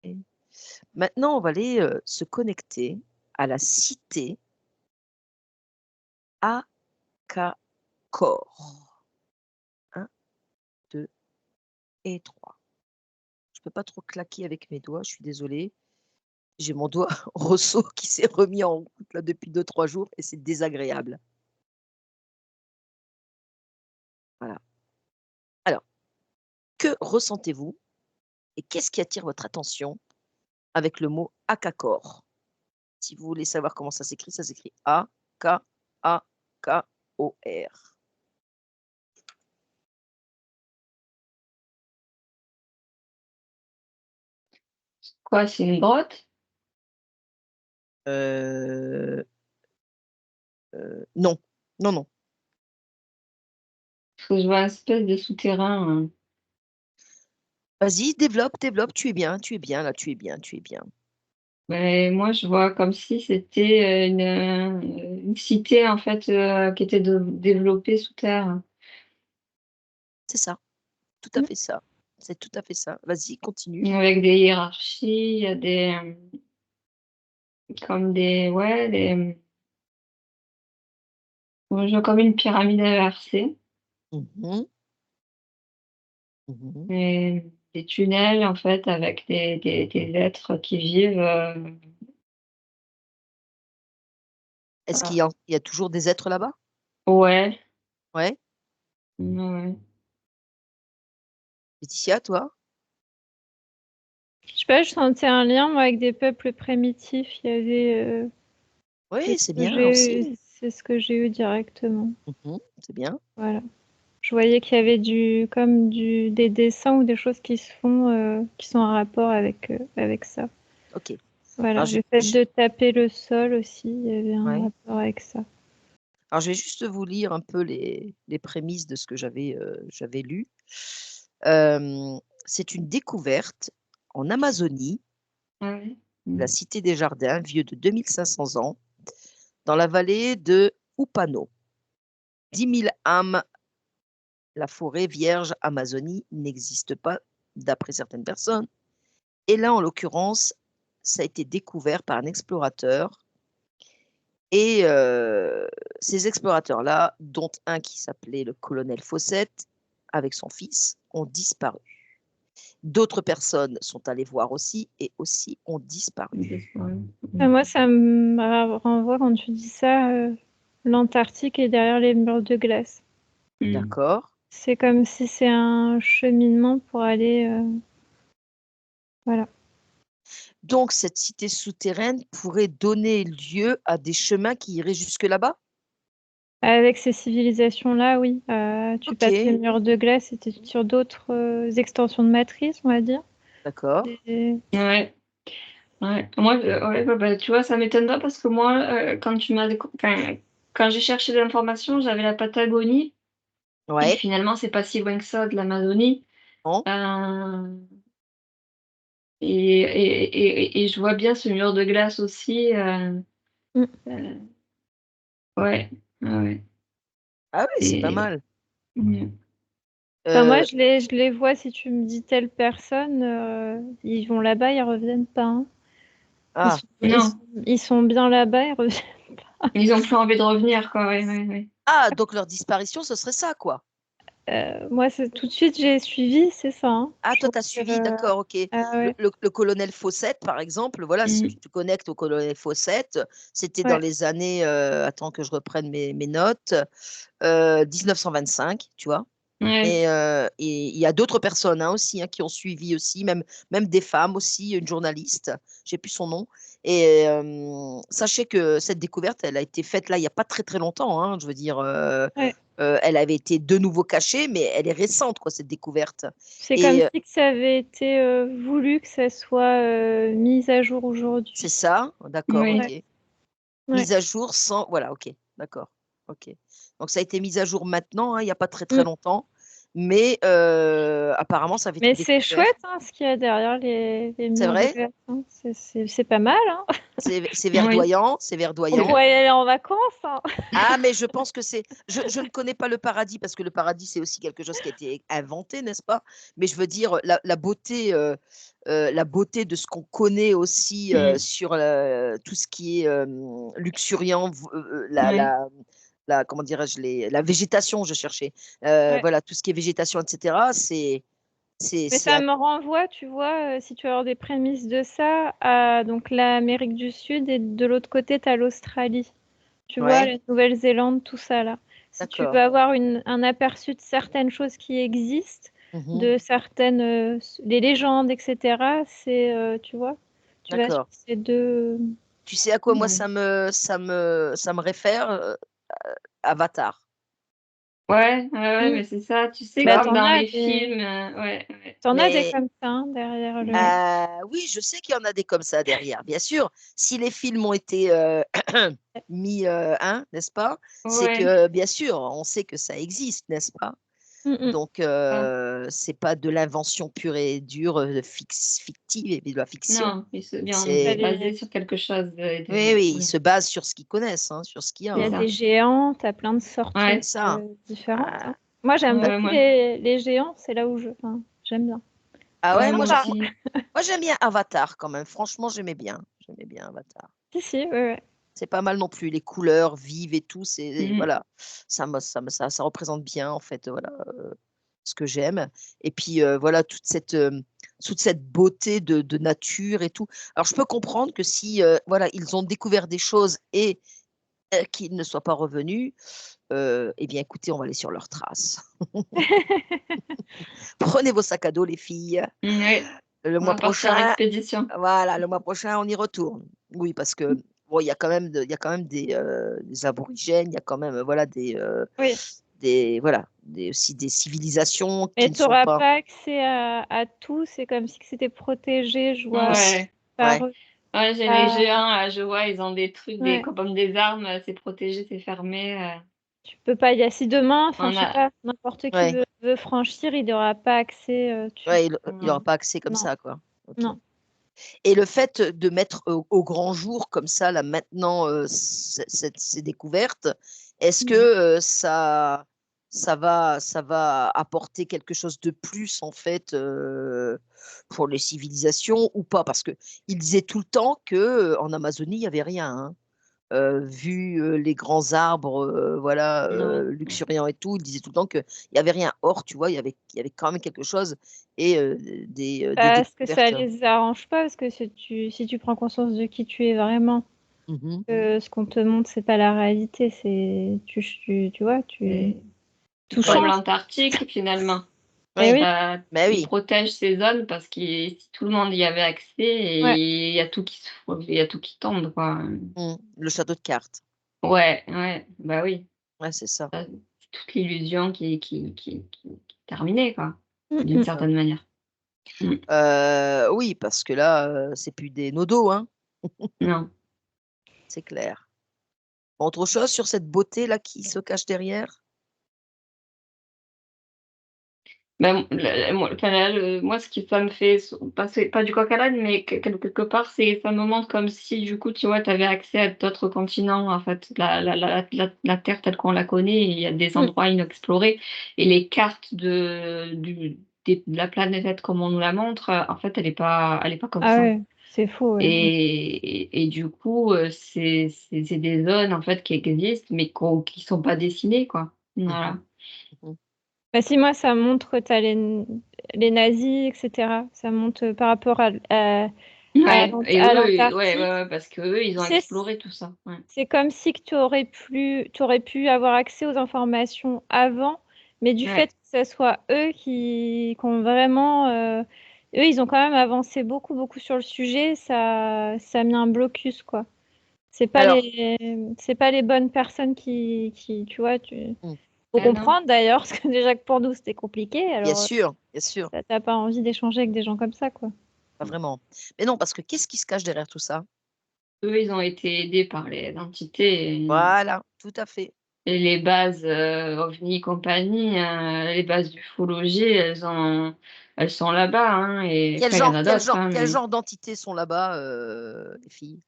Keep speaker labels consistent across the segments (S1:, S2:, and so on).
S1: Et maintenant, on va aller, se connecter à la cité Akakor. 1, 2 et 3. Je peux pas trop claquer avec mes doigts, je suis désolée. J'ai mon doigt ressaut qui s'est remis en route là depuis 2-3 jours et c'est désagréable. Voilà. Alors, que ressentez-vous et qu'est-ce qui attire votre attention avec le mot Akakor? Si vous voulez savoir comment ça s'écrit A-K-A-K-O-R.
S2: Quoi, c'est une grotte?
S1: Heu non. Non, non.
S2: Parce que je vois un espèce de souterrain,
S1: Vas-y, développe, développe, tu es bien là, tu es bien, tu es bien.
S2: mais moi je vois comme si c'était, une cité en fait, qui était développée sous terre.
S1: C'est ça, tout à
S2: Mmh.
S1: fait ça. C'est tout à fait ça. Vas-y, continue.
S2: Avec des hiérarchies, il y a des, comme des ouais, des, moi je vois comme une pyramide inversée
S1: Mmh mh. Mmh.
S2: et des tunnels en fait avec des êtres qui vivent,
S1: Est-ce
S2: ah
S1: il y a toujours des êtres là-bas?
S2: ouais,
S1: Ouais?
S2: ouais, ouais.
S1: Laetitia, toi?
S3: Je sais pas, je sentais un lien moi avec des peuples primitifs. Il y avait,
S1: Oui, c'est bien aussi.
S3: c'est ce que j'ai eu directement.
S1: Mmh. C'est bien.
S3: Voilà. Je voyais qu'il y avait des dessins ou des choses qui se font, qui sont en rapport avec ça.
S1: OK.
S3: Voilà,
S1: Alors
S3: le fait
S1: je
S3: de taper le sol aussi, il y avait un
S1: ouais.
S3: rapport avec ça.
S1: Alors je vais juste vous lire un peu les prémices de ce que j'avais lu. C'est une découverte en Amazonie,
S2: Ah ouais?
S1: la
S2: Mmh.
S1: cité des jardins, vieux de 2500 ans, dans la vallée de Upano. 10 000 âmes, la forêt vierge Amazonie n'existe pas d'après certaines personnes. Et là, en l'occurrence, ça a été découvert par un explorateur et ces explorateurs-là, dont un qui s'appelait le colonel Fossette, avec son fils, ont disparu. D'autres personnes sont allées voir aussi et aussi ont disparu.
S3: Moi, ça me renvoie quand tu dis ça, l'Antarctique est derrière les murs de glace.
S2: Mmh.
S1: D'accord?
S3: C'est comme si c'est un cheminement pour aller, voilà.
S1: Donc cette cité souterraine pourrait donner lieu à des chemins qui iraient jusque là-bas?
S3: Avec ces civilisations-là, oui, tu passes les
S1: OK,
S3: murs de glace et tu es sur d'autres, extensions de matrice, on va dire.
S1: d'accord.
S3: Et
S2: Ouais, ouais. Moi, ouais, bah, tu vois, ça m'étonne pas parce que moi, quand tu m'as enfin, quand j'ai cherché de l'information, j'avais la Patagonie et
S1: Ouais,
S2: finalement, c'est pas si loin que ça de l'Amazonie,
S1: bon.
S2: heu et je vois bien ce mur de glace aussi,
S3: mmh,
S2: heu, ouais, ouais, ouais
S1: Ah oui, c'est pas
S2: et
S1: mal.
S2: mmh.
S3: enfin, moi,
S1: Heu,
S3: je les vois, si tu me dis telle personne, ils vont là-bas, ils reviennent pas, hein.
S1: ah,
S2: Non,
S3: Ils sont bien là-bas, ils reviennent.
S2: ils ont plus envie de revenir quoi, ouais, ouais, ouais.
S1: ah donc leur disparition, ce serait ça, quoi?
S3: Moi, c'est tout de suite, j'ai suivi, c'est ça, hein.
S1: Ah, toi,
S3: Donc
S1: tu as suivi, d'accord, OK.
S3: ah ouais,
S1: Le colonel Fossette, par exemple, voilà, si
S2: Mmh.
S1: tu te connectes au colonel Fossette, c'était dans
S3: ouais.
S1: les années, attends que je reprenne mes notes, 1925, tu vois?
S2: Ouais.
S1: Et il y a d'autres personnes, hein, aussi, hein, qui ont suivi aussi, même des femmes aussi, une journaliste, j'ai plus son nom et sachez que cette découverte, elle a été faite là, il y a pas très, très longtemps, hein, je veux dire,
S3: Ouais.
S1: elle avait été de nouveau cachée, mais elle est récente, quoi, cette découverte
S3: C'est comme
S1: et
S3: si que ça avait été, voulu que ça soit, mis à jour
S1: c'est
S3: aujourd'hui.
S1: ça? D'accord,
S2: Oui.
S1: OK.
S3: Ouais, ouais.
S1: Mise à jour sans voilà, OK, d'accord, OK. Donc ça a été mis à jour maintenant, hein, il y a pas très, très
S3: Mmh.
S1: longtemps, Mais apparemment, ça avait été
S3: Mais c'est
S1: découvert.
S3: chouette, hein, ce qu'il y a derrière les
S1: C'est
S3: murs de
S1: vrai?
S3: glace, hein. C'est pas mal, hein.
S1: C'est
S2: Oui.
S1: verdoyant, c'est
S3: On
S1: verdoyant.
S3: pourrait y aller en vacances, hein.
S1: Ah, mais je pense que je ne connais pas le paradis parce que le paradis, c'est aussi quelque chose qui a été inventé, n'est-ce pas? Mais je veux dire, la beauté de ce qu'on connaît aussi sur tout ce qui est luxuriant,
S2: Oui.
S1: comment dirais-je, la végétation, je cherchais.
S3: Ouais.
S1: Voilà, tout ce qui est végétation, etc.
S3: Mais ça me renvoie, tu vois, si tu veux avoir des prémices de ça, à donc l'Amérique du Sud et de l'autre côté, tu as l'Australie. Tu vois,
S1: Ouais,
S3: la Nouvelle-Zélande, tout ça là. Si tu veux
S1: d'accord.
S3: avoir un aperçu de certaines choses qui existent,
S1: Mhm,
S3: de certaines des légendes, etc., c'est, tu vois, tu vas sur
S1: d'accord.
S3: ces deux.
S1: Tu sais à quoi moi
S2: Ouais.
S1: ça me réfère? Avatar.
S2: Ouais,
S3: Mm.
S2: mais c'est ça, tu sais,
S1: Tu
S3: Bah,
S1: vois?
S2: comme dans les films, ouais.
S3: t'en as des
S1: Mais
S3: comme ça, hein, derrière le.
S1: oui, je sais qu'il y en a des comme ça derrière, bien sûr. Si les films ont été mis, hein, n'est-ce pas? C'est
S2: Ouais,
S1: que, bien sûr, on sait que ça existe, n'est-ce pas?
S3: Mm, mm.
S1: Donc,
S2: ah,
S1: c'est pas de l'invention pure et dure, fictive et de la fiction.
S2: non, ils se bien
S3: T'as
S1: C'est
S2: basé
S3: des-
S2: sur quelque chose
S1: oui, oui, ils
S2: ouais,
S1: se basent sur ce qu'ils connaissent, hein, sur ce qu'il y a,
S3: Il y
S2: c'est
S3: a
S1: hein.
S2: ça.
S3: des géants, t'as plein de sortes
S1: C'est
S2: Ouais,
S1: ça.
S3: différentes,
S1: Ah,
S3: hein. Moi, j'aime
S2: ouais,
S3: beaucoup
S2: moi,
S3: les géants, c'est là où enfin, j'aime bien.
S1: ah
S3: Ils
S1: ouais,
S3: sont
S2: moi
S3: rares.
S2: aussi.
S1: moi j'aime bien Avatar quand même. Franchement, j'aimais bien. J'aimais bien Avatar.
S3: Si, si, ouais, ouais.
S1: C'est pas mal non plus, les couleurs vives et tout, c'est
S2: Mhm.
S1: voilà, ça représente bien en fait, voilà, ce que j'aime et puis, voilà toute cette beauté de nature et tout. Alors je peux comprendre que si, voilà, ils ont découvert des choses et qu'ils ne soient pas revenus, eh bien écoutez, on va aller sur leurs traces. Prenez vos sacs à dos les filles,
S2: Ouais,
S1: le
S2: on
S1: mois
S2: va partir en
S1: prochain
S2: expédition.
S1: voilà, le mois prochain, on y retourne. Oui, parce que bon, il y a quand même des aborigènes, il y a quand même, voilà,
S3: Oui,
S1: voilà, aussi des civilisations qui
S3: mais
S1: ne
S3: tu
S1: sont
S3: n'auras
S1: pas.
S3: pas accès à tout, c'est comme si c'était protégé, je vois,
S2: Ouais,
S3: par
S1: Ouais,
S3: eux.
S2: ouais, j'ai les
S3: Pas-
S2: géants, là, je vois, ils ont des trucs,
S3: ouais.
S2: comme des armes, c'est protégé, c'est fermé.
S3: Tu peux pas y aller. Si demain, enfin,
S2: On
S3: je sais
S2: a,
S3: pas, n'importe qui
S1: ouais,
S3: veut franchir, il n'aura pas accès.
S1: ouais, il aura
S2: non.
S1: pas accès comme
S3: Non,
S1: ça, quoi. OK.
S3: non.
S1: Et le fait de mettre au grand jour comme ça, là, maintenant, ces découvertes, est-ce que
S2: Mhm.
S1: ça va apporter quelque chose de plus, en fait, pour les civilisations ou pas? Parce qu'il disait tout le temps qu'en Amazonie, il n'y avait rien, hein. Vu les grands arbres, voilà,
S2: Non.
S1: luxuriants et tout, il disait tout le temps qu'il n'y avait rien. Or, tu vois, il y avait quand même quelque chose et des
S3: Parce que ça
S1: découvertes.
S3: les arrange pas, parce que si tu prends conscience de qui tu es vraiment,
S1: Mhm.
S3: que ce qu'on te montre, c'est pas la réalité, c'est tu vois,
S2: C'est
S3: tout
S2: comme
S1: Ouais,
S3: change.
S2: l'Antarctique, finalement.
S3: Eh
S1: oui,
S3: oui,
S1: mais
S2: Ils
S1: oui.
S2: protègent ces zones parce que si tout le monde y avait accès,
S3: ouais.
S2: et il y a tout qui tombe, quoi.
S1: Le château de cartes.
S2: Ouais, bah oui.
S1: Ouais, c'est ça.
S2: C'est toute l'illusion qui est terminée, quoi,
S3: Mm,
S2: d'une
S3: mm.
S2: certaine manière. Mmh.
S1: Oui, parce que là, c'est plus des nodos, hein,
S2: Non.
S1: c'est clair. Autre chose sur cette beauté-là qui se cache derrière?
S2: Ben, moi, enfin, là, moi, ce qui ça me fait pas du coq à l'âne, mais quelque part, ça me montre comme si, du coup, tu vois, tu avais accès à d'autres continents, en fait. La Terre telle qu'on la connaît, il y a des
S3: Mm.
S2: endroits inexplorés et les cartes de la planète comme on nous la montre, en fait, elle est pas comme
S3: Ah
S2: ça.
S3: ouais, c'est faux, ouais.
S2: Et du coup, c'est des zones, en fait, qui existent, mais qui sont pas dessinées, quoi. Voilà.
S1: Mmh. Mmh.
S3: Bah, si moi, ça montre que tu as les nazis, etc. Ça montre par rapport
S2: Ouais et
S3: à
S2: eux,
S3: l'Antarctique.
S2: ouais, parce qu'eux, ils
S3: Tu
S2: ont
S3: sais,
S2: exploré tout ça. Ouais.
S3: c'est comme si que tu aurais pu avoir accès aux informations avant, mais du fait
S2: Ouais.
S3: que ce soit eux qui ont vraiment, eux, ils ont quand même avancé beaucoup, beaucoup sur le sujet, ça a mis un blocus, quoi. C'est pas
S1: Alors,
S3: les bonnes personnes qui, tu vois,
S1: mmh,
S3: faut
S2: Non.
S3: comprendre d'ailleurs, parce que déjà que pour nous, c'était compliqué, alors
S1: bien sûr,
S3: t'as pas envie d'échanger avec des gens comme ça, quoi.
S1: pas vraiment. Mais non, parce que qu'est-ce qui se cache derrière tout ça?
S2: Eux, ils ont été aidés par les entités et
S1: Voilà, tout à fait.
S2: Et les bases OVNI compagnie, les bases d'ufologie, elles sont là-bas, hein, et
S1: Quel
S2: enfin, il y en
S1: genre,
S2: a
S1: quel
S2: d'autres,
S1: genre,
S2: hein,
S1: quel
S2: mais
S1: genre d'entités sont là-bas, les filles?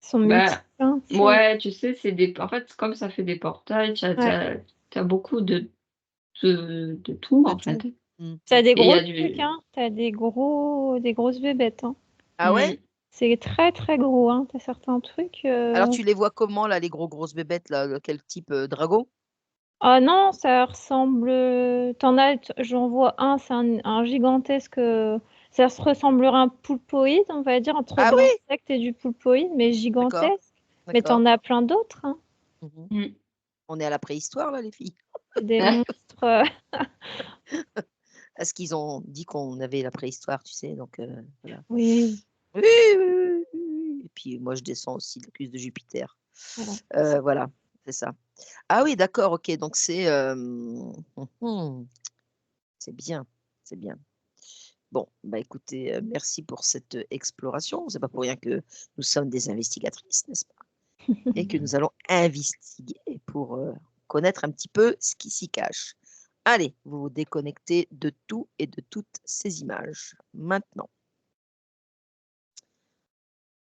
S3: Ils sont multiples,
S2: bah,
S3: hein,
S2: ouais, tu sais, en fait, comme ça fait des portails, tu
S3: ouais.
S2: as beaucoup de tout,
S1: De
S2: en fait.
S1: tout? Mmh.
S3: Tu as des
S2: Et il y
S3: gros
S2: a
S3: trucs,
S2: du
S3: hein. Tu as des grosses bébêtes, hein.
S1: Ah ouais?
S3: C'est très, très gros, hein. Tu as certains trucs,
S1: Alors tu les vois comment là, les grosses bébêtes là, quel type, dragon?
S3: Ah non, ça ressemble, j'en vois un, c'est un gigantesque, ça se ressemblerait à un poulpoïde, on va dire, entre
S1: Ah
S3: de
S1: oui?
S3: l'insecte et du poulpoïde, mais
S1: D'accord,
S3: gigantesque. Mais tu
S1: d'accord.
S3: en as plein d'autres, hein.
S1: Mmh.
S2: mmh.
S1: On est à la préhistoire là, les filles?
S3: C'est des monstres,
S1: Parce qu'ils ont dit qu'on avait la préhistoire, tu sais, donc voilà.
S3: oui,
S1: Oui, oui, oui, oui, oui. Et puis moi, je descends aussi de l'accuse de Jupiter.
S3: voilà.
S1: Voilà, c'est ça. Ah oui, d'accord, OK, donc c'est, c'est bien, c'est bien. Bon, bah, écoutez, merci pour cette, exploration. C'est pas pour rien que nous sommes des investigatrices, n'est-ce pas? Et que nous allons investiguer pour, connaître un petit peu ce qui s'y cache. Allez, vous vous déconnectez de tout et de toutes ces images, maintenant.